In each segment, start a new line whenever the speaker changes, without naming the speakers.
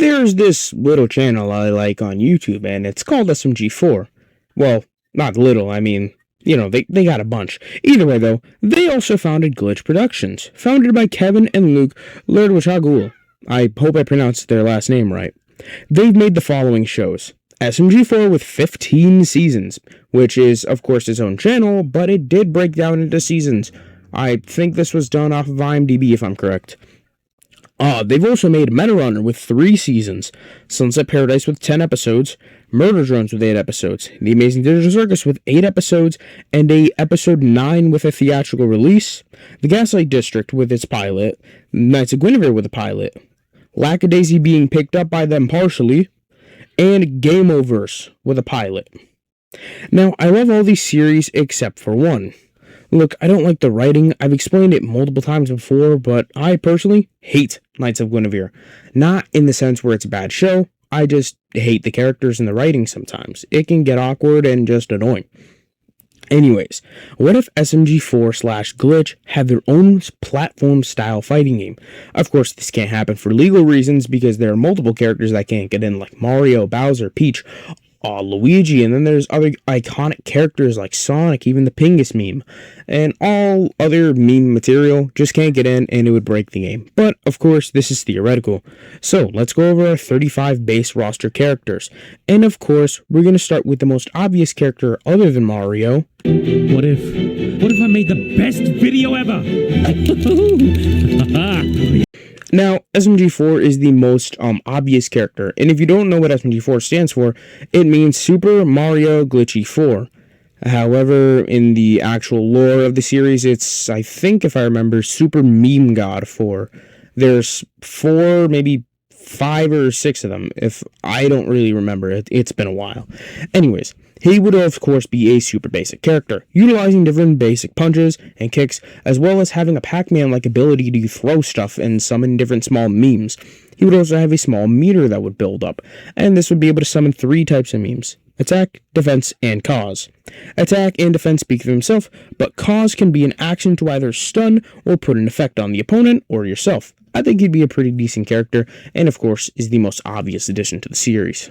There's this little channel I like on YouTube, and it's called SMG4. Well, not little, I mean, they got a bunch. Either way, though, they also founded Glitch Productions, founded by Kevin and Luke Lerdwichagul. I hope I pronounced their last name right. They've made the following shows. SMG4 with 15 seasons, which is, of course, its own channel, but it did break down into seasons. I think this was done off of IMDb, if I'm correct. They've also made Meta Runner with 3 seasons, Sunset Paradise with 10 episodes, Murder Drones with 8 episodes, The Amazing Digital Circus with 8 episodes, and a episode 9 with a theatrical release, The Gaslight District with its pilot, Knights of Guinevere with a pilot, Lackadaisy being picked up by them partially, and Gameoverse with a pilot. Now, I love all these series except for one. Look, I don't like the writing. I've explained it multiple times before, but I personally hate Knights of Guinevere. Not in the sense where it's a bad show, I just hate the characters and the writing sometimes. It can get awkward and just annoying. Anyways, what if SMG4/Glitch had their own platform-style fighting game? Of course, this can't happen for legal reasons because there are multiple characters that can't get in, like Mario, Bowser, Peach, Luigi, and then there's other iconic characters like Sonic, even the Pingus meme, and all other meme material just can't get in and it would break the game. But, of course, this is theoretical. So, let's go over our 35 base roster characters. And, of course, we're going to start with the most obvious character other than Mario.
What if I made the best video ever?
Now, SMG4 is the most obvious character, and if you don't know what SMG4 stands for, it means Super Mario Glitchy 4. However, in the actual lore of the series, it's, I think if I remember, Super Meme God 4. There's 4, maybe 5 or 6 of them, if I don't really remember. It's been a while. Anyways, he would of course be a super basic character, utilizing different basic punches and kicks, as well as having a Pac-Man-like ability to throw stuff and summon different small memes. He would also have a small meter that would build up, and this would be able to summon 3 types of memes: attack, defense, and cause. Attack and defense speak for himself, but cause can be an action to either stun or put an effect on the opponent or yourself. I think he'd be a pretty decent character, and of course is the most obvious addition to the series.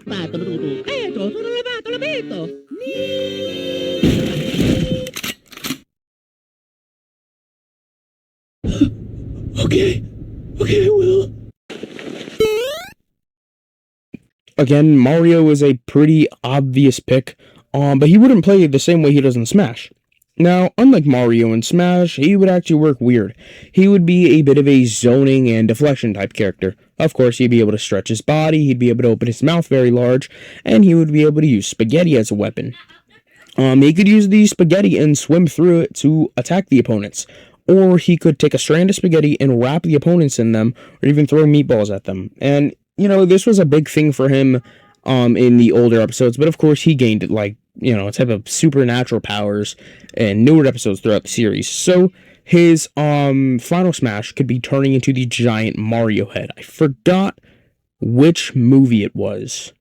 Okay, I will.
Again, Mario is a pretty obvious pick, but he wouldn't play the same way he does in Smash. Now, unlike Mario in Smash, he would actually work weird. He would be a bit of a zoning and deflection type character. Of course, he'd be able to stretch his body, he'd be able to open his mouth very large, and he would be able to use spaghetti as a weapon. He could use the spaghetti and swim through it to attack the opponents. Or he could take a strand of spaghetti and wrap the opponents in them, or even throw meatballs at them. And, this was a big thing for him in the older episodes, but of course he gained it, a type of supernatural powers in newer episodes throughout the series. So his final smash could be turning into the giant Mario head. I forgot which movie it was,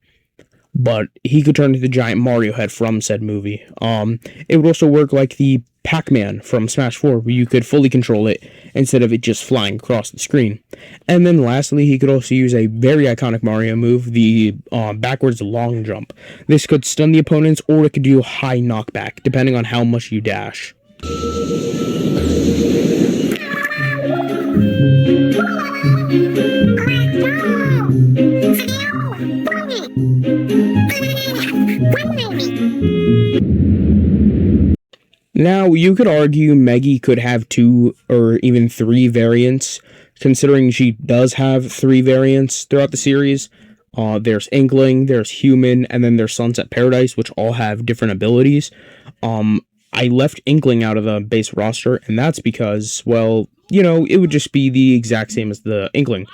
but he could turn into the giant Mario head from said movie. It would also work like the Pac-Man from Smash 4, where you could fully control it instead of it just flying across the screen. And then lastly, he could also use a very iconic Mario move, the backwards long jump. This could stun the opponents, or it could do high knockback, depending on how much you dash. Now, you could argue Meggy could have 2 or even 3 variants, considering she does have 3 variants throughout the series. There's Inkling, there's Human, and then there's Sunset Paradise, which all have different abilities. I left Inkling out of the base roster, and that's because, well, it would just be the exact same as the Inkling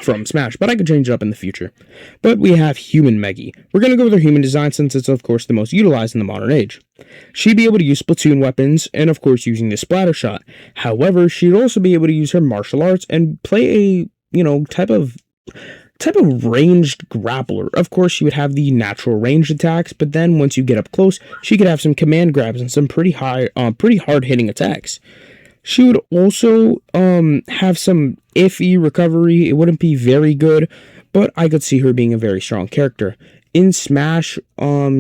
from Smash, but I could change it up in the future. But we have Human Meggy. We're going to go with her human design since it's, of course, the most utilized in the modern age. She'd be able to use Splatoon weapons, and of course using the splatter shot. However, she'd also be able to use her martial arts and play a, type of ranged grappler. Of course, she would have the natural ranged attacks, but then once you get up close, she could have some command grabs and some pretty hard-hitting attacks. She would also have some iffy recovery. It wouldn't be very good, but I could see her being a very strong character. In Smash,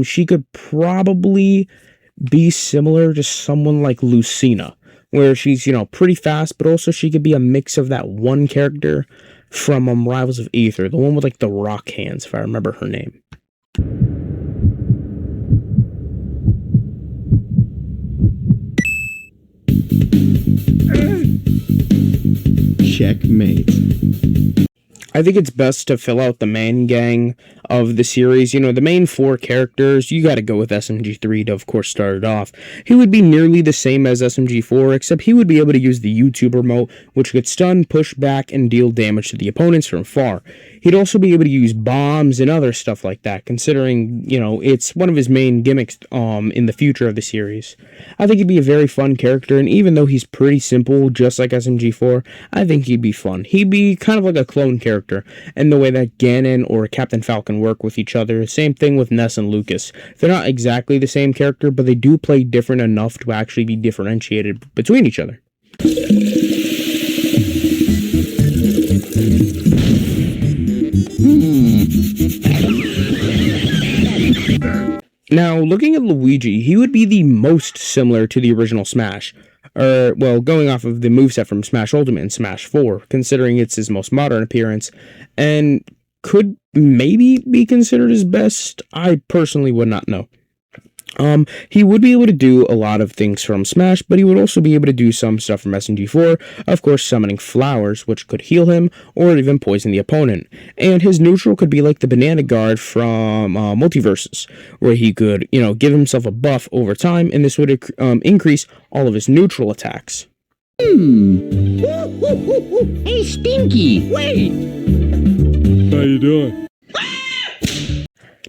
she could probably be similar to someone like Lucina, where she's, pretty fast, but also she could be a mix of that one character from Rivals of Aether, the one with like the rock hands, if I remember her name.
Checkmate.
I think it's best to fill out the main gang of the series. The main four characters, you gotta go with SMG3 to, of course, start it off. He would be nearly the same as SMG4, except he would be able to use the YouTube remote, which could stun, push back, and deal damage to the opponents from far. He'd also be able to use bombs and other stuff like that, considering, it's one of his main gimmicks in the future of the series. I think he'd be a very fun character, and even though he's pretty simple, just like SMG4, I think he'd be fun. He'd be kind of like a clone character, and the way that Ganon or Captain Falcon work with each other. Same thing with Ness and Lucas. They're not exactly the same character, but they do play different enough to actually be differentiated between each other. Now, looking at Luigi, he would be the most similar to the original Smash. Going off of the moveset from Smash Ultimate and Smash 4, considering it's his most modern appearance, and could maybe be considered his best. I personally would not know. He would be able to do a lot of things from Smash, but he would also be able to do some stuff from SMG4, of course summoning flowers, which could heal him, or even poison the opponent. And his neutral could be like the Banana Guard from Multiverses, where he could, give himself a buff over time, and this would increase all of his neutral attacks.
Hey, Stinky, wait!
How you doing?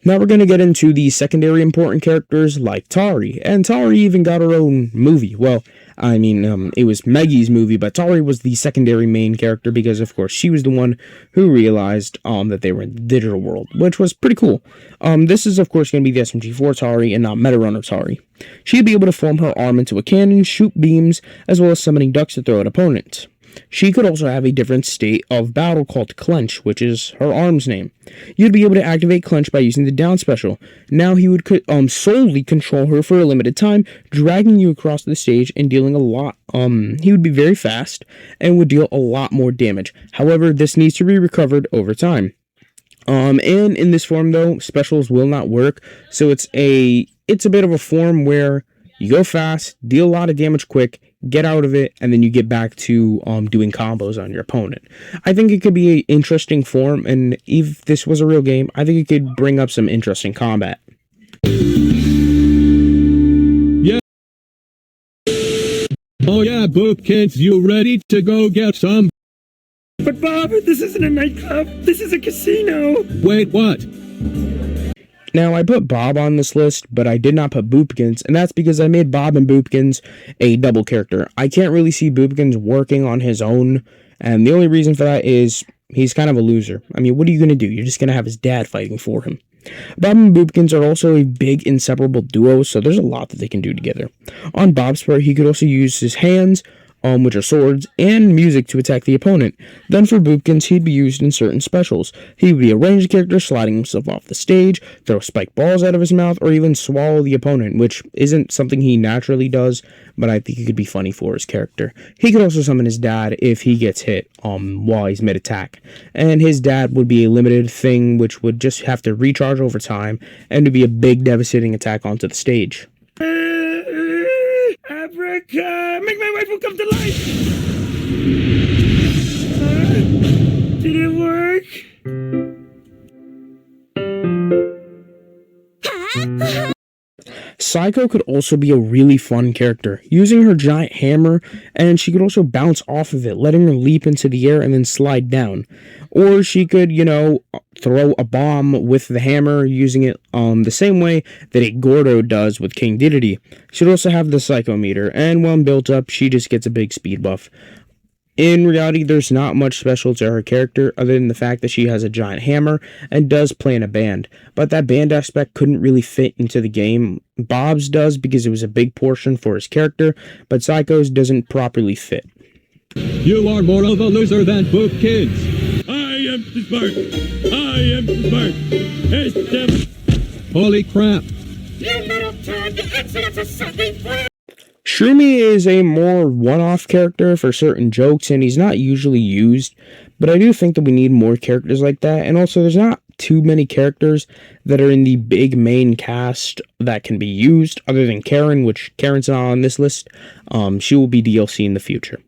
Now we're going to get into the secondary important characters like Tari, and Tari even got her own movie. Well, it was Meggy's movie, but Tari was the secondary main character because, of course, she was the one who realized that they were in the digital world, which was pretty cool. This is, of course, going to be the SMG4 Tari and not Meta Runner Tari. She'd be able to form her arm into a cannon, shoot beams, as well as summoning ducks to throw at opponents. She could also have a different state of battle called Clench, which is her arm's name. You'd be able to activate Clench by using the down special. Now he would solely control her for a limited time, dragging you across the stage and dealing a lot. He would be very fast and would deal a lot more damage. However, this needs to be recovered over time. And in this form, though, specials will not work, so it's a bit of a form where you go fast, deal a lot of damage quick, get out of it, and then you get back to doing combos on your opponent. I think it could be an interesting form, and if this was a real game, I think it could bring up some interesting combat.
Yeah. Oh yeah, Boopkins, you ready to go get some?
But Bob, this isn't a nightclub. This is a casino.
Wait, what?
Now, I put Bob on this list, but I did not put Boopkins, and that's because I made Bob and Boopkins a double character. I can't really see Boopkins working on his own, and the only reason for that is he's kind of a loser. What are you going to do? You're just going to have his dad fighting for him. Bob and Boopkins are also a big inseparable duo, so there's a lot that they can do together. On Bob's part, he could also use his hands, which are swords, and music to attack the opponent. Then for Boopkins, he'd be used in certain specials. He would be a ranged character, sliding himself off the stage, throw spiked balls out of his mouth, or even swallow the opponent, which isn't something he naturally does, but I think it could be funny for his character. He could also summon his dad if he gets hit while he's mid-attack. And his dad would be a limited thing, which would just have to recharge over time, and would be a big devastating attack onto the stage.
Abraca! Make my wife will come to life! Did it work?
Psycho could also be a really fun character, using her giant hammer, and she could also bounce off of it, letting her leap into the air and then slide down. Or she could, throw a bomb with the hammer, using it the same way that a Gordo does with King Dedede. She'd also have the Psycho meter, and when built up, she just gets a big speed buff. In reality, there's not much special to her character other than the fact that she has a giant hammer and does play in a band, but that band aspect couldn't really fit into the game. Bob's does because it was a big portion for his character, but Psycho's doesn't properly fit.
You are more of a loser than Boop Kids.
I am smart. I am smart.
Holy crap.
You little turd, the incidents of something for
Shroomy is a more one-off character for certain jokes, and he's not usually used, but I do think that we need more characters like that, and also there's not too many characters that are in the big main cast that can be used, other than Karen, which Karen's not on this list. She will be DLC in the future.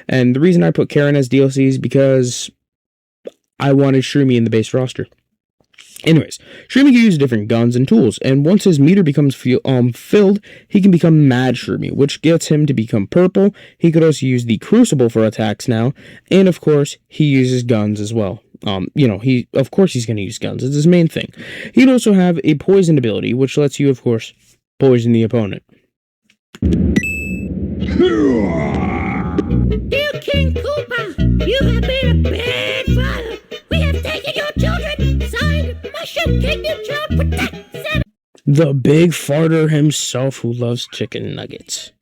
And the reason I put Karen as DLC is because I wanted Shroomy in the base roster. Anyways, Shroomy can use different guns and tools, and once his meter becomes filled, he can become Mad Shroomy, which gets him to become purple. He could also use the Crucible for attacks now, and of course, he uses guns as well. Of course he's going to use guns. It's his main thing. He'd also have a poison ability, which lets you, of course, poison the opponent.
Dear King Koopa, you have been a bad father. We have taken your children. Signed, Mushroom Kingdom Child Protect 7.
The big farter himself who loves chicken nuggets.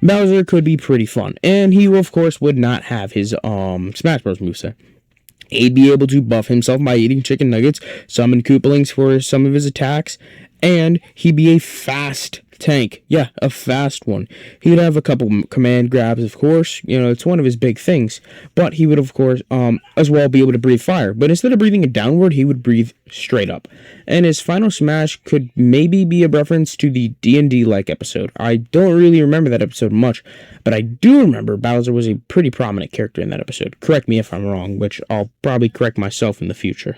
Bowser could be pretty fun, and he, of course, would not have his Smash Bros. Moveset. He'd be able to buff himself by eating chicken nuggets, summon Koopalings for some of his attacks, and he'd be a fast tank. Yeah, a fast one. He'd have a couple command grabs, of course. It's one of his big things. But he would, of course, as well be able to breathe fire. But instead of breathing it downward, he would breathe straight up. And his final smash could maybe be a reference to the D&D-like episode. I don't really remember that episode much, but I do remember Bowser was a pretty prominent character in that episode. Correct me if I'm wrong, which I'll probably correct myself in the future.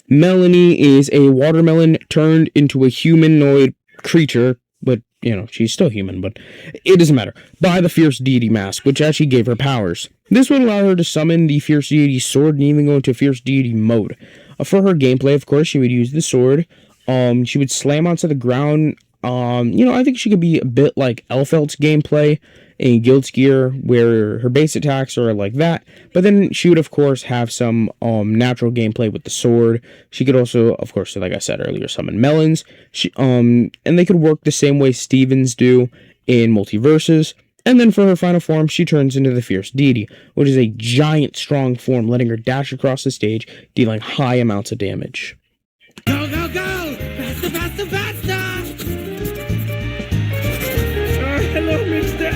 Melanie is a watermelon turned into a humanoid creature, but, she's still human, but it doesn't matter, by the Fierce Deity mask, which actually gave her powers. This would allow her to summon the Fierce Deity sword and even go into Fierce Deity mode. For her gameplay, of course, she would use the sword. She would slam onto the ground. I think she could be a bit like Elfelt's gameplay in Guild Gear, where her base attacks are like that, but then she would, of course, have some natural gameplay with the sword. She could also, of course, like I said earlier, summon melons. And they could work the same way Stevens do in Multiverses. And then for her final form, she turns into the Fierce Deity, which is a giant, strong form, letting her dash across the stage, dealing high amounts of damage.
Go, go, go! Faster, faster, faster! Hello, Mr.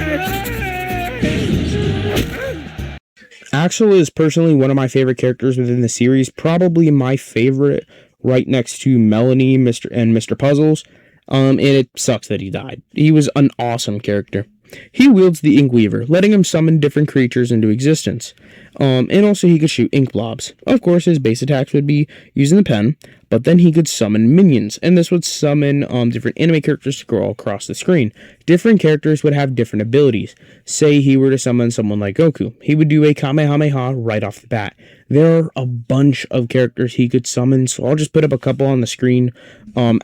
Axel is personally one of my favorite characters within the series, probably my favorite, right next to Melanie and Mr. Puzzles, and it sucks that he died. He was an awesome character. He wields the Inkweaver, letting him summon different creatures into existence. And also he could shoot ink blobs. Of course, his base attacks would be using the pen, but then he could summon minions, and this would summon different anime characters to go across the screen. Different characters would have different abilities. Say he were to summon someone like Goku. He would do a Kamehameha right off the bat. There are a bunch of characters he could summon, so I'll just put up a couple on the screen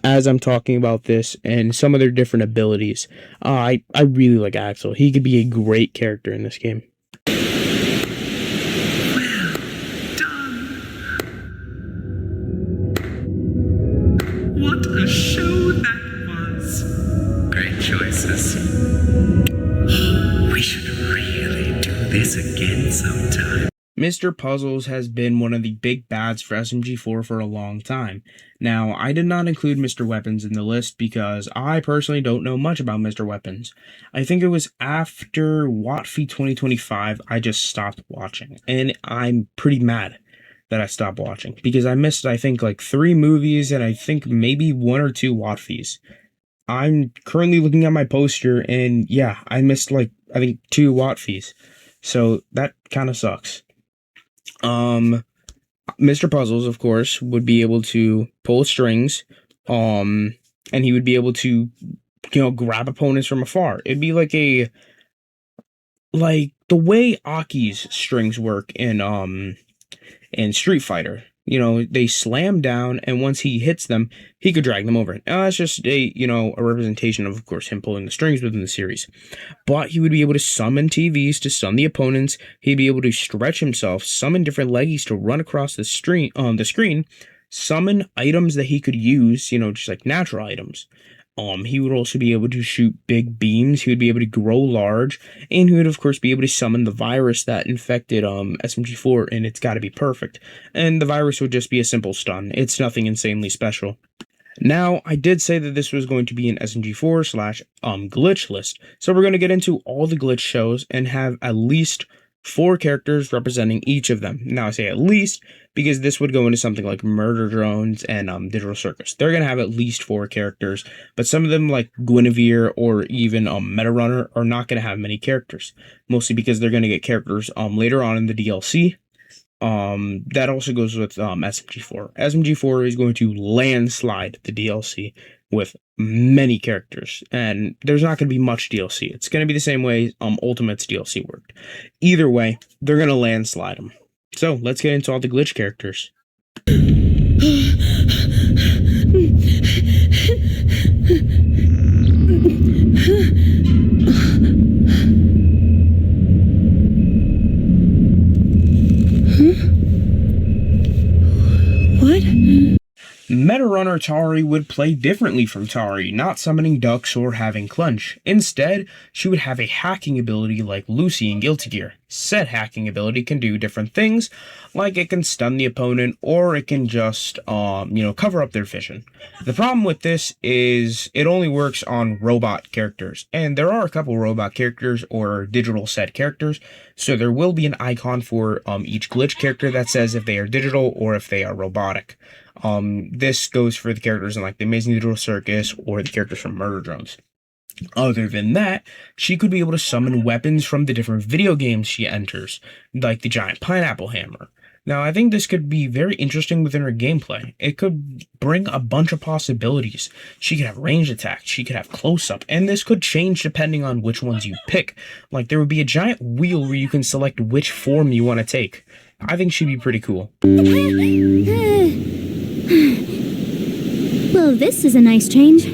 as I'm talking about this, and some of their different abilities. I really like Axel. He could be a great character in this game.
What a show that was. Great choices. We should really do this again sometime.
Mr. Puzzles has been one of the big bads for SMG4 for a long time. Now, I did not include Mr. Weapons in the list because I personally don't know much about Mr. Weapons. I think it was after Watfy 2025 I just stopped watching, and I'm pretty mad that I stopped watching because I missed, I think, like 3 movies and I think maybe 1 or 2 Watfys. I'm currently looking at my poster and yeah, I missed like, I think 2 Watfys. So that kind of sucks. Mr. Puzzles, of course, would be able to pull strings, and he would be able to, grab opponents from afar. It'd be like a like the way Aki's strings work in Street Fighter. You know, they slam down, and once he hits them, he could drag them over. Now, that's just a representation of course, him pulling the strings within the series. But he would be able to summon TVs to stun the opponents. He'd be able to stretch himself, summon different leggies to run across the screen, summon items that he could use, just like natural items. He would also be able to shoot big beams. He would be able to grow large, and he would, of course, be able to summon the virus that infected SMG4, and it's got to be perfect. And the virus would just be a simple stun. It's nothing insanely special. Now, I did say that this was going to be an SMG4 / glitch list, so we're going to get into all the glitch shows and have at least 4 characters representing each of them. Now, I say at least because this would go into something like Murder Drones and Digital Circus. They're going to have at least 4 characters, but some of them like Guinevere or even Meta Runner are not going to have many characters, mostly because they're going to get characters later on in the DLC. That also goes with SMG4. SMG4 is going to landslide the DLC with many characters, and there's not going to be much DLC. It's going to be the same way Ultimate's DLC worked. Either way, they're going to landslide them. So let's get into all the glitch characters.
What?
Meta Runner Tari would play differently from Tari, not summoning ducks or having clench. Instead, she would have a hacking ability like Lucy in Guilty Gear. Said hacking ability can do different things, like it can stun the opponent, or it can just, cover up their vision. The problem with this is it only works on robot characters, and there are a couple robot characters or digital set characters, so there will be an icon for each glitch character that says if they are digital or if they are robotic. This goes for the characters in like the Amazing Digital Circus or the characters from Murder Drones. Other than that, she could be able to summon weapons from the different video games she enters, like the giant pineapple hammer. Now, I think this could be very interesting within her gameplay. It could bring a bunch of possibilities. She could have range attacks, she could have close-up, and this could change depending on which ones you pick. Like, there would be a giant wheel where you can select which form you want to take. I think she'd be pretty cool.
Well, this is a nice change.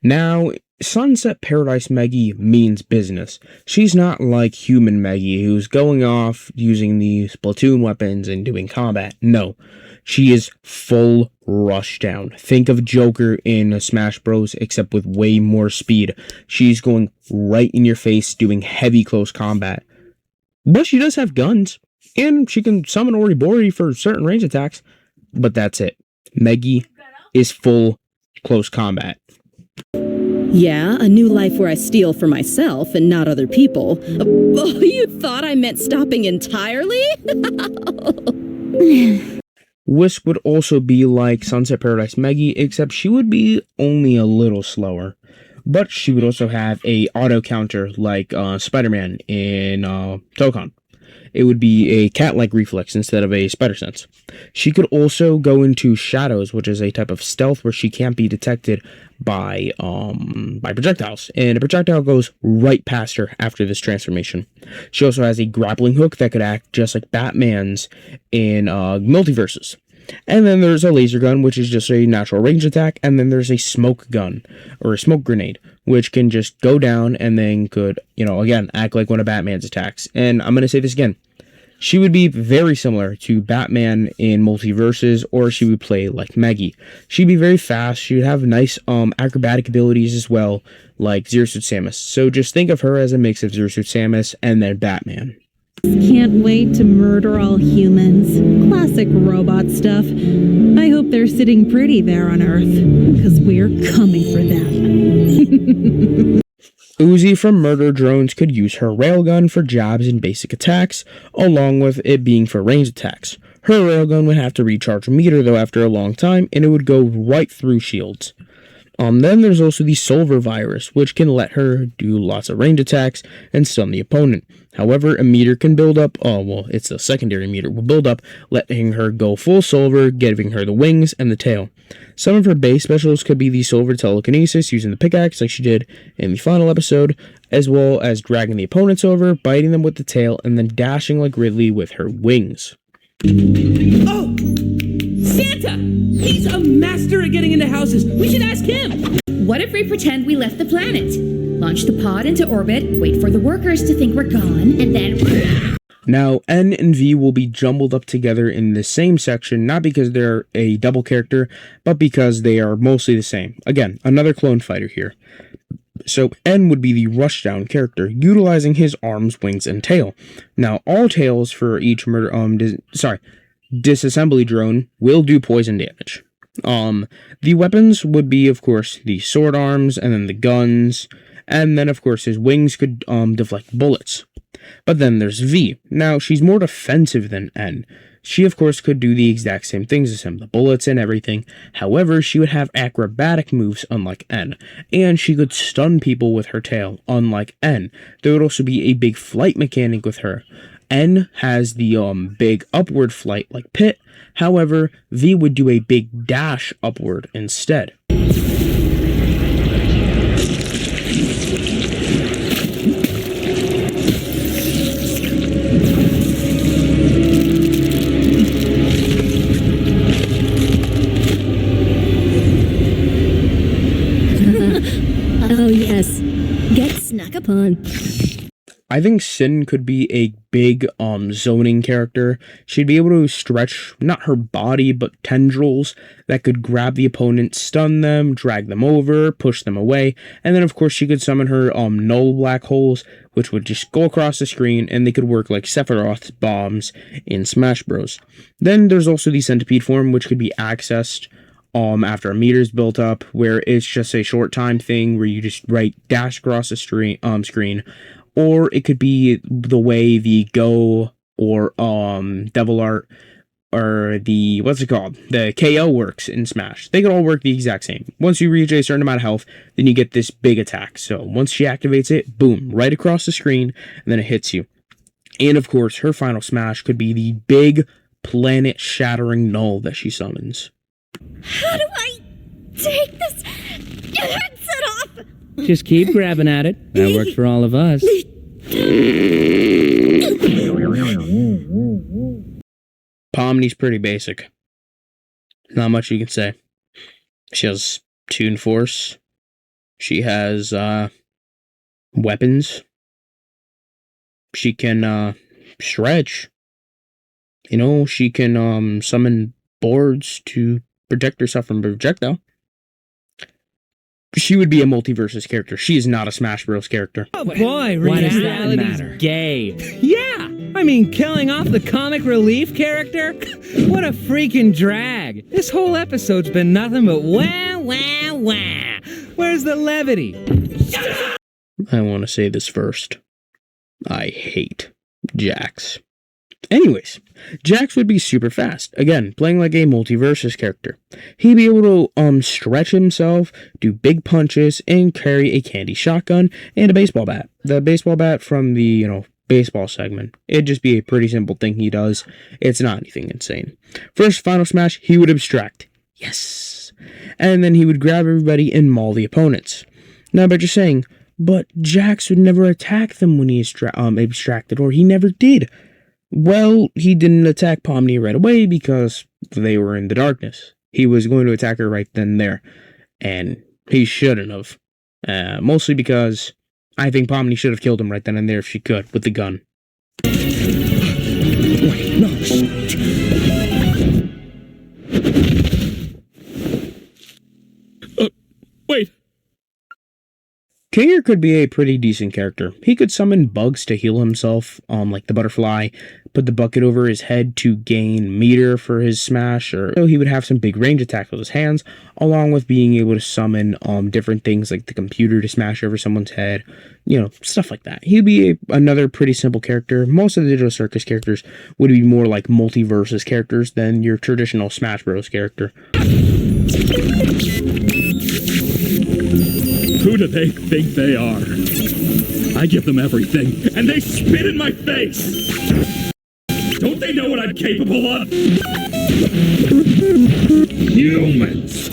Now, Sunset Paradise Meggy means business. She's not like human Meggy, who's going off using the Splatoon weapons and doing combat. No, she is full rushdown. Think of Joker in Smash Bros, except with way more speed. She's going right in your face, doing heavy close combat. But she does have guns, and she can summon Oribori for certain range attacks. But that's it. Meggy is full close combat.
Yeah, a new life where I steal for myself and not other people. Oh, you thought I meant stopping entirely?
Whisk would also be like Sunset Paradise Meggy, except she would be only a little slower. But she would also have a auto counter like Spider-Man in Tokon. It would be a cat-like reflex instead of a spider sense. She could also go into shadows, which is a type of stealth where she can't be detected by projectiles, and a projectile goes right past her after this transformation. She also has a grappling hook that could act just like Batman's in multiverses. And then there's a laser gun, which is just a natural range attack, and then there's a smoke gun, or a smoke grenade, which can just go down and then could, again, act like one of Batman's attacks. And I'm going to say this again. She would be very similar to Batman in multiverses, or she would play like Meggy. She'd be very fast. She would have nice acrobatic abilities as well, like Zero Suit Samus. So just think of her as a mix of Zero Suit Samus and then Batman.
Can't wait to murder all humans. Classic robot stuff. I hope they're sitting pretty there on Earth, because we're coming for them.
Uzi from Murder Drones could use her railgun for jabs and basic attacks, along with it being for range attacks. Her railgun would have to recharge a meter though after a long time, and it would go right through shields. Then there's also the Silver Virus, which can let her do lots of range attacks and stun the opponent. However, a meter can build up, it's a secondary meter, will build up, letting her go full silver, giving her the wings and the tail. Some of her base specials could be the Silver Telekinesis, using the pickaxe like she did in the final episode, as well as dragging the opponents over, biting them with the tail, and then dashing like Ridley with her wings.
Oh! Santa! He's a master at getting into houses. We should ask him.
What if we pretend we left the planet? Launch the pod into orbit, wait for the workers to think we're gone, and then...
Now, N and V will be jumbled up together in the same section, not because they're a double character, but because they are mostly the same. Again, another clone fighter here. So N would be the rushdown character, utilizing his arms, wings, and tail. Now, all tails for each disassembly drone will do poison damage. The weapons would be, of course, the sword arms, and then the guns, and then, of course, his wings could deflect bullets. But then there's V. Now, she's more defensive than N. She, of course, could do the exact same things as him, the bullets and everything. However, she would have acrobatic moves, unlike N. And she could stun people with her tail, unlike N. There would also be a big flight mechanic with her. N has the big upward flight like Pit. However, V would do a big dash upward instead.
Oh yes, get snuck upon.
I think Sin could be a big zoning character. She'd be able to stretch not her body but tendrils that could grab the opponent, stun them, drag them over, push them away, and then of course she could summon her null black holes, which would just go across the screen, and they could work like Sephiroth's bombs in Smash Bros. Then there's also the centipede form, which could be accessed after a meter's built up, where it's just a short time thing where you just dash across the screen, or it could be the way the Go or Devil Art or the the KO works in Smash. They could all work the exact same. Once you reach a certain amount of health, then you get this big attack. So once she activates it, boom, right across the screen, and then it hits you. And of course, her final smash could be the big planet-shattering null that she summons.
How do I take this headset off?
Just keep grabbing at it. That worked for all of us.
Pomni's pretty basic. Not much you can say. She has Toon Force. She has weapons. She can stretch. You know, she can summon boards to protect herself from projectile. She would be a multiversus character. She is not a Smash Bros. Character.
Oh boy, reality's gay. Yeah, I mean, killing off the comic relief character? What a freaking drag. This whole episode's been nothing but wah, wah, wah. Where's the levity?
I want to say this first. I hate Jax. Anyways, Jax would be super fast. Again, playing like a multiversus character. He'd be able to stretch himself, do big punches, and carry a candy shotgun and a baseball bat. The baseball bat from the, baseball segment. It'd just be a pretty simple thing he does. It's not anything insane. First final smash, he would abstract. Yes! And then he would grab everybody and maul the opponents. Now, but you're saying, but Jax would never attack them when he abstracted, or he never did. Well, he didn't attack Pomni right away because they were in the darkness. He was going to attack her right then and there, and he shouldn't have. Mostly because I think Pomni should have killed him right then and there if she could, with the gun. Wait, no.
Wait.
Kinger could be a pretty decent character. He could summon bugs to heal himself, like the butterfly, put the bucket over his head to gain meter for his smash, or he would have some big range attacks with his hands, along with being able to summon different things like the computer to smash over someone's head, stuff like that. He'd be another pretty simple character. Most of the Digital Circus characters would be more like multiversus characters than your traditional Smash Bros. Character.
Who do they think they are? I give them everything, and they spit in my face! Don't they know what I'm capable of? Humans!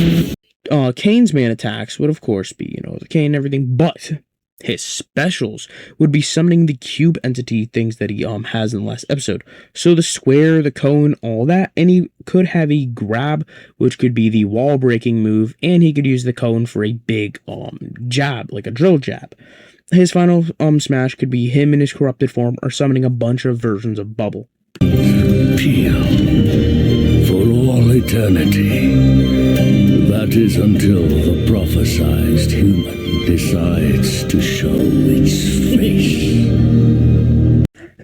Kane's main attacks would of course be, the cane and everything, but his specials would be summoning the cube entity things that he has in the last episode. So the square, the cone, all that, and he could have a grab, which could be the wall breaking move, and he could use the cone for a big jab, like a drill jab. His final smash could be him in his corrupted form or summoning a bunch of versions of Bubble.
Peel for all eternity. That is until the prophesized human decides to show its face.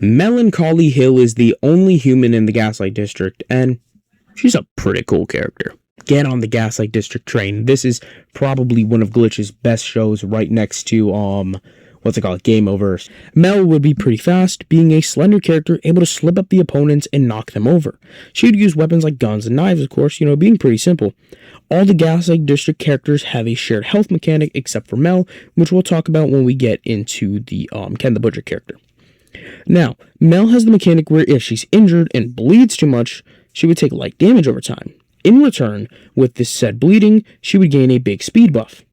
Melancholy Hill is the only human in the Gaslight District, and she's a pretty cool character. Get on the Gaslight District train. This is probably one of Glitch's best shows, right next to, Game Over. Mel would be pretty fast, being a slender character able to slip up the opponents and knock them over. She would use weapons like guns and knives, of course, being pretty simple. All the Gaslight District characters have a shared health mechanic except for Mel, which we'll talk about when we get into the Ken the Butcher character. Now, Mel has the mechanic where if she's injured and bleeds too much, she would take light damage over time. In return, with this said bleeding, she would gain a big speed buff.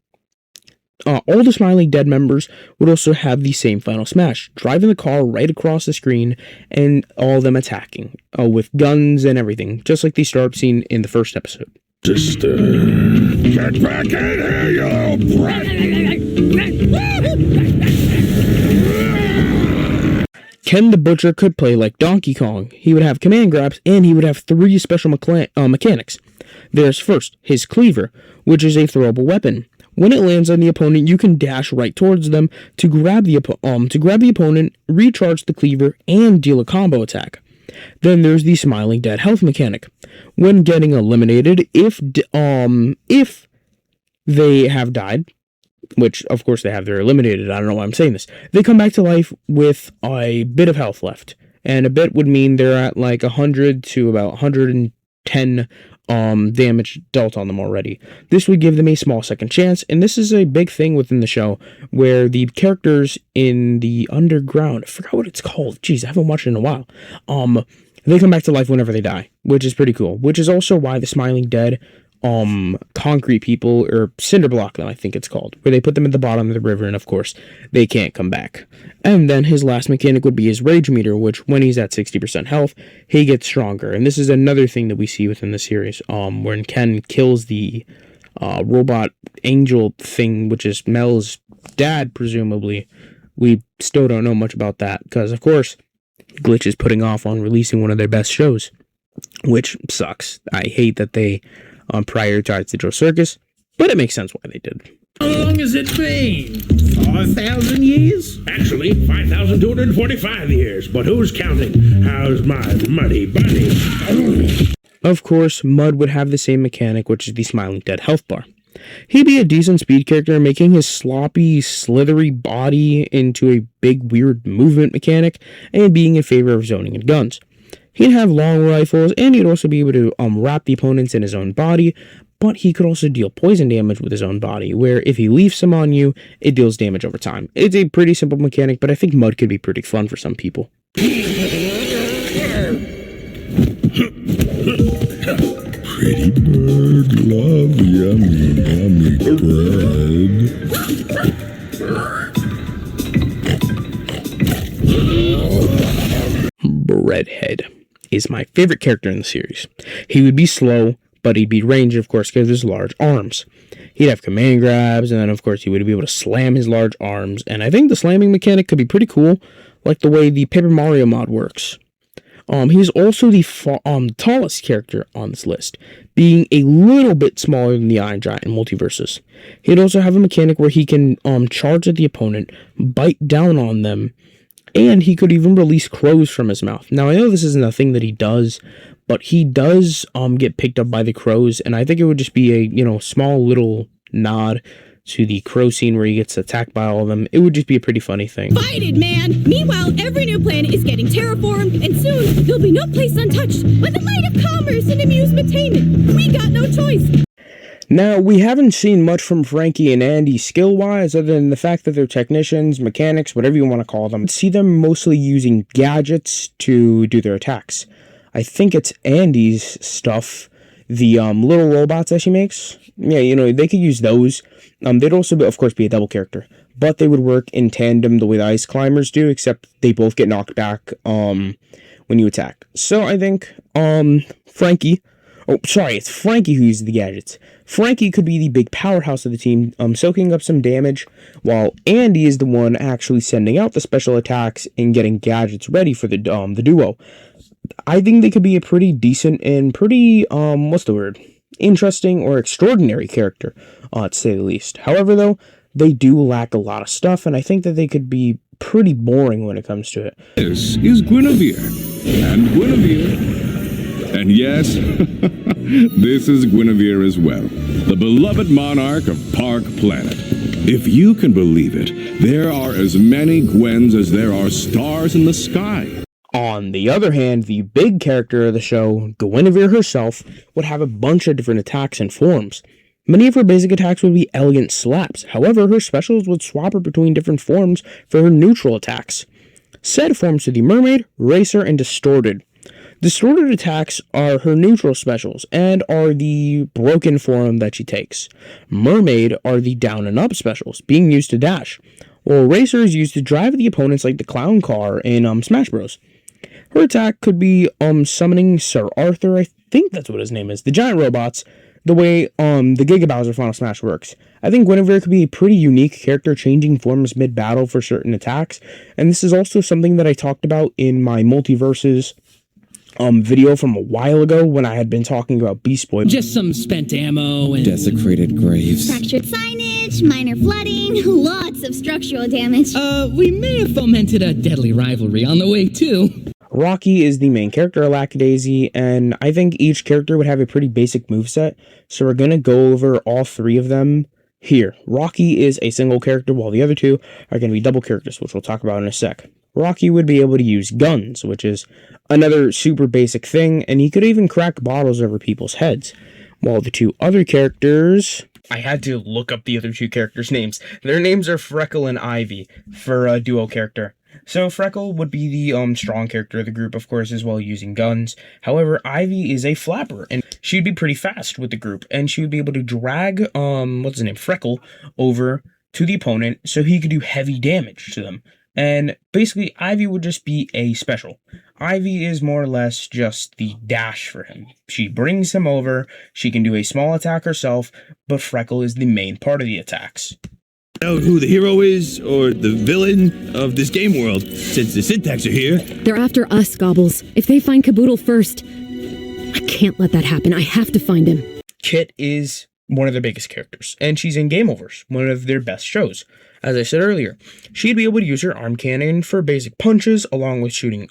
All the Smiling Dead members would also have the same final smash, driving the car right across the screen and all of them attacking, with guns and everything, just like the startup scene in the first episode.
Sister, get back in here, you brat!
Ken the Butcher could play like Donkey Kong. He would have command grabs, and he would have 3 special mechanics. There's first, his cleaver, which is a throwable weapon. When it lands on the opponent, you can dash right towards them to grab the opponent, recharge the cleaver, and deal a combo attack. Then there's the Smiling Dead health mechanic. When getting eliminated, if they have died, which of course they're eliminated, I don't know why I'm saying this, they come back to life with a bit of health left. And a bit would mean they're at like 100 to about 110 damage dealt on them already. This would give them a small second chance, and this is a big thing within the show where the characters in the underground, I forgot what it's called, jeez, I haven't watched it in a while, they come back to life whenever they die, which is pretty cool, which is also why the Smiling Dead concrete people, or cinder block them, I think it's called, where they put them at the bottom of the river, and of course they can't come back. And then his last mechanic would be his rage meter, which when he's at 60% health, he gets stronger. And this is another thing that we see within the series, when Ken kills the robot angel thing, which is Mel's dad, presumably. We still don't know much about that, because of course Glitch is putting off on releasing one of their best shows, which sucks. I hate that they prioritized the Joe Circus, but it makes sense why they did.
How long has it been? 4,000 years? Actually, 5,245 years, but who's counting? How's my muddy buddy?
Of course, Mud would have the same mechanic, which is the Smiling Dead health bar. He'd be a decent speed character, making his sloppy, slithery body into a big, weird movement mechanic, and being in favor of zoning and guns. He'd have long rifles, and he'd also be able to wrap the opponents in his own body, but he could also deal poison damage with his own body, where if he leaves some on you, it deals damage over time. It's a pretty simple mechanic, but I think Mud could be pretty fun for some people.
Pretty bird, love yummy, yummy bread.
Breadhead is my favorite character in the series. He would be slow, but he'd be ranged, of course, because of his large arms. He'd have command grabs, and then, of course, he would be able to slam his large arms, and I think the slamming mechanic could be pretty cool, like the way the Paper Mario mod works. He's also the tallest character on this list, being a little bit smaller than the Iron Giant in Multiverses. He'd also have a mechanic where he can charge at the opponent, bite down on them, and he could even release crows from his mouth. Now, I know this isn't a thing that he does, but he does get picked up by the crows, and I think it would just be a, small little nod to the crow scene where he gets attacked by all of them. It would just be a pretty funny thing.
Fight it, man! Meanwhile, every new planet is getting terraformed, and soon there'll be no place untouched by the light of commerce and amusement-tainment. We got no choice.
Now, we haven't seen much from Frankie and Andy skill-wise, other than the fact that they're technicians, mechanics, whatever you want to call them. See them mostly using gadgets to do their attacks. I think it's Andy's stuff, the little robots that she makes. Yeah, you know, they could use those. They'd also, of course, be a double character, but they would work in tandem the way the ice climbers do, except they both get knocked back when you attack. So I think Frankie... Oh, sorry, it's Frankie who uses the gadgets. Frankie could be the big powerhouse of the team, soaking up some damage, while Andy is the one actually sending out the special attacks and getting gadgets ready for the duo. I think they could be a pretty decent and pretty, interesting or extraordinary character, to say the least. However, though, they do lack a lot of stuff, and I think that they could be pretty boring when it comes to it.
This is Guinevere, and Guinevere... And yes, this is Guinevere as well, the beloved monarch of Park Planet. If you can believe it, there are as many Gwens as there are stars in the sky.
On the other hand, the big character of the show, Guinevere herself, would have a bunch of different attacks and forms. Many of her basic attacks would be elegant slaps, however, her specials would swap her between different forms for her neutral attacks. Said forms to the Mermaid, Racer, and Distorted. Distorted attacks are her neutral specials and are the broken form that she takes. Mermaid are the down and up specials, being used to dash, while Racer is used to drive the opponents like the clown car in Smash Bros. Her attack could be summoning Sir Arthur, I think that's what his name is, the giant robots, the way the Giga Bowser Final Smash works. I think Guinevere could be a pretty unique character, changing forms mid-battle for certain attacks, and this is also something that I talked about in my Multiverses video from a while ago when I had been talking about Beast Boy.
Just some spent ammo and
desecrated graves.
Fractured signage, minor flooding, lots of structural damage.
We may have fomented a deadly rivalry on the way, too.
Rocky is the main character of Lackadaisy, and I think each character would have a pretty basic moveset, so we're gonna go over all three of them here. Rocky is a single character, while the other two are gonna be double characters, which we'll talk about in a sec. Rocky would be able to use guns, which is another super basic thing, and he could even crack bottles over people's heads. While the two other characters... I had to look up the other two characters' names. Their names are Freckle and Ivy for a duo character. So Freckle would be the strong character of the group, of course, as well, using guns. However, Ivy is a flapper, and she'd be pretty fast with the group, and she would be able to drag, Freckle over to the opponent so he could do heavy damage to them. And basically, Ivy would just be a special. Ivy is more or less just the dash for him. She brings him over, she can do a small attack herself, but Freckle is the main part of the attacks.
Know who the hero is, or the villain of this game world, since the Syntax are here.
They're after us, Gobbles. If they find Caboodle first, I can't let that happen. I have to find him.
Kit is one of their biggest characters, and she's in Game Overs, one of their best shows. As I said earlier, she'd be able to use her arm cannon for basic punches, along with shooting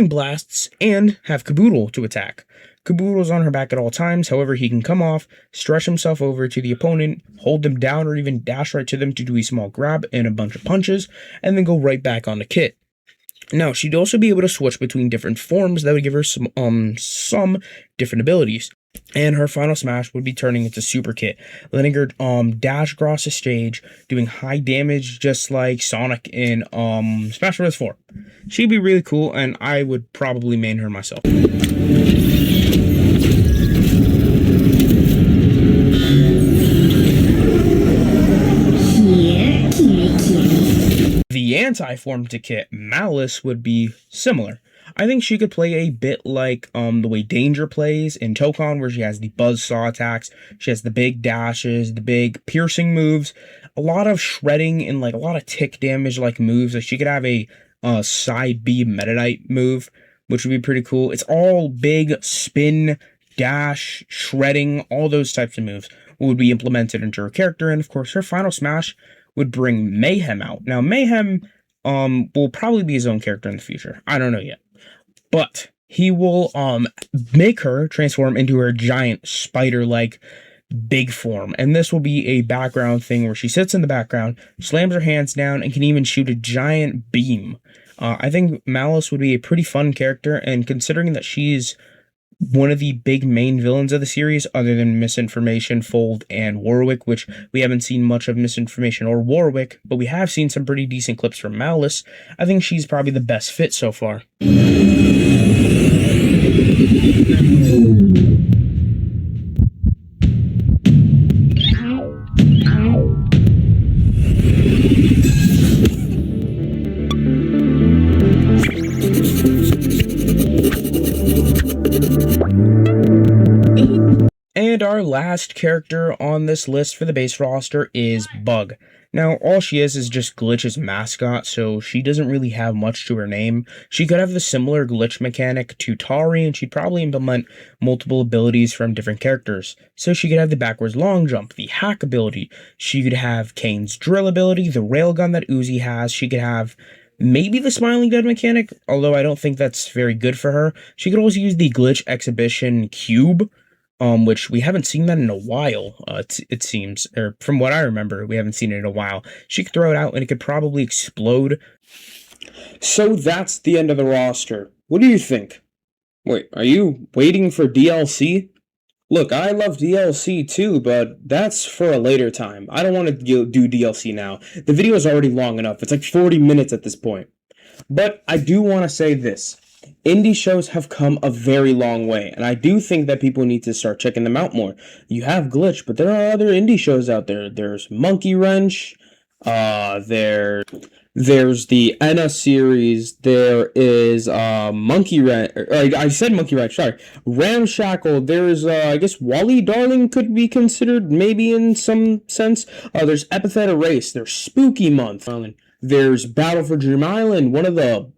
blasts, and have Caboodle to attack. Caboodle's on her back at all times, however he can come off, stretch himself over to the opponent, hold them down, or even dash right to them to do a small grab and a bunch of punches, and then go right back on the Kit. Now, she'd also be able to switch between different forms that would give her some different abilities. And her final smash would be turning into Super Kit, letting her dash across the stage, doing high damage just like Sonic in Smash Bros. 4. She'd be really cool, and I would probably main her myself. The anti-form to Kit, Malice, would be similar. I think she could play a bit like the way Danger plays in Tokon, where she has the buzzsaw attacks, she has the big dashes, the big piercing moves, a lot of shredding and like a lot of tick damage like moves. Like she could have a side B Meta-Knight move, which would be pretty cool. It's all big spin, dash, shredding, all those types of moves would be implemented into her character, and of course her final smash would bring Mayhem out. Now Mayhem will probably be his own character in the future. I don't know yet. But he will make her transform into her giant spider-like big form. And this will be a background thing where she sits in the background, slams her hands down, and can even shoot a giant beam. I think Malice would be a pretty fun character, and considering that she's one of the big main villains of the series, other than Misinformation, Fold, and Warwick, which we haven't seen much of Misinformation or Warwick, but we have seen some pretty decent clips from Malice. I think she's probably the best fit so far. And our last character on this list for the base roster is Bug. Now, all she is just Glitch's mascot, so she doesn't really have much to her name. She could have the similar glitch mechanic to Tari, and she'd probably implement multiple abilities from different characters. So she could have the backwards long jump, the hack ability. She could have Kane's drill ability, the railgun that Uzi has. She could have maybe the Smiling Dead mechanic, although I don't think that's very good for her. She could also use the Glitch Exhibition Cube, which we haven't seen that in a while, it seems, or from what I remember, we haven't seen it in a while. She could throw it out and it could probably explode. So that's the end of the roster. What do you think? Wait, are you waiting for DLC? Look, I love DLC too, but that's for a later time. I don't want to do DLC now. The video is already long enough. It's like 40 minutes at this point. But I do want to say this. Indie shows have come a very long way, and I do think that people need to start checking them out more. You have Glitch, but there are other indie shows out there. There's Monkey Wrench, there's the Enna series, there is Monkey Wrench, I said Monkey Wrench, sorry, Ramshackle, there's, I guess Wally Darling could be considered, maybe in some sense. There's Epithet Erase, there's Spooky Month, there's Battle for Dream Island, one of the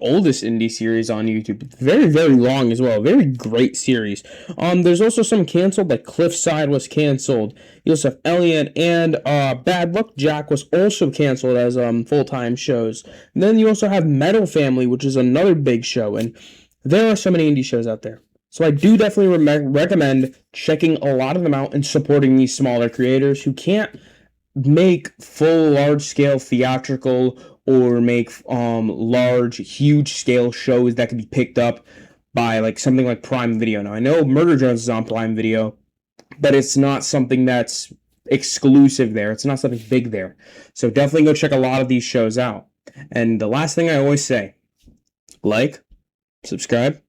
oldest indie series on YouTube. Very, very long as well. Very great series. There's also some canceled, like Cliffside was canceled. You also have Elliot, and Bad Luck Jack was also canceled as full-time shows. And then you also have Metal Family, which is another big show, and there are so many indie shows out there. So I do definitely recommend checking a lot of them out and supporting these smaller creators who can't make full large-scale theatrical or make large, huge-scale shows that can be picked up by like something like Prime Video. Now, I know Murder Drones is on Prime Video, but it's not something that's exclusive there. It's not something big there. So definitely go check a lot of these shows out. And the last thing I always say, like, subscribe,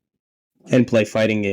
and play fighting games.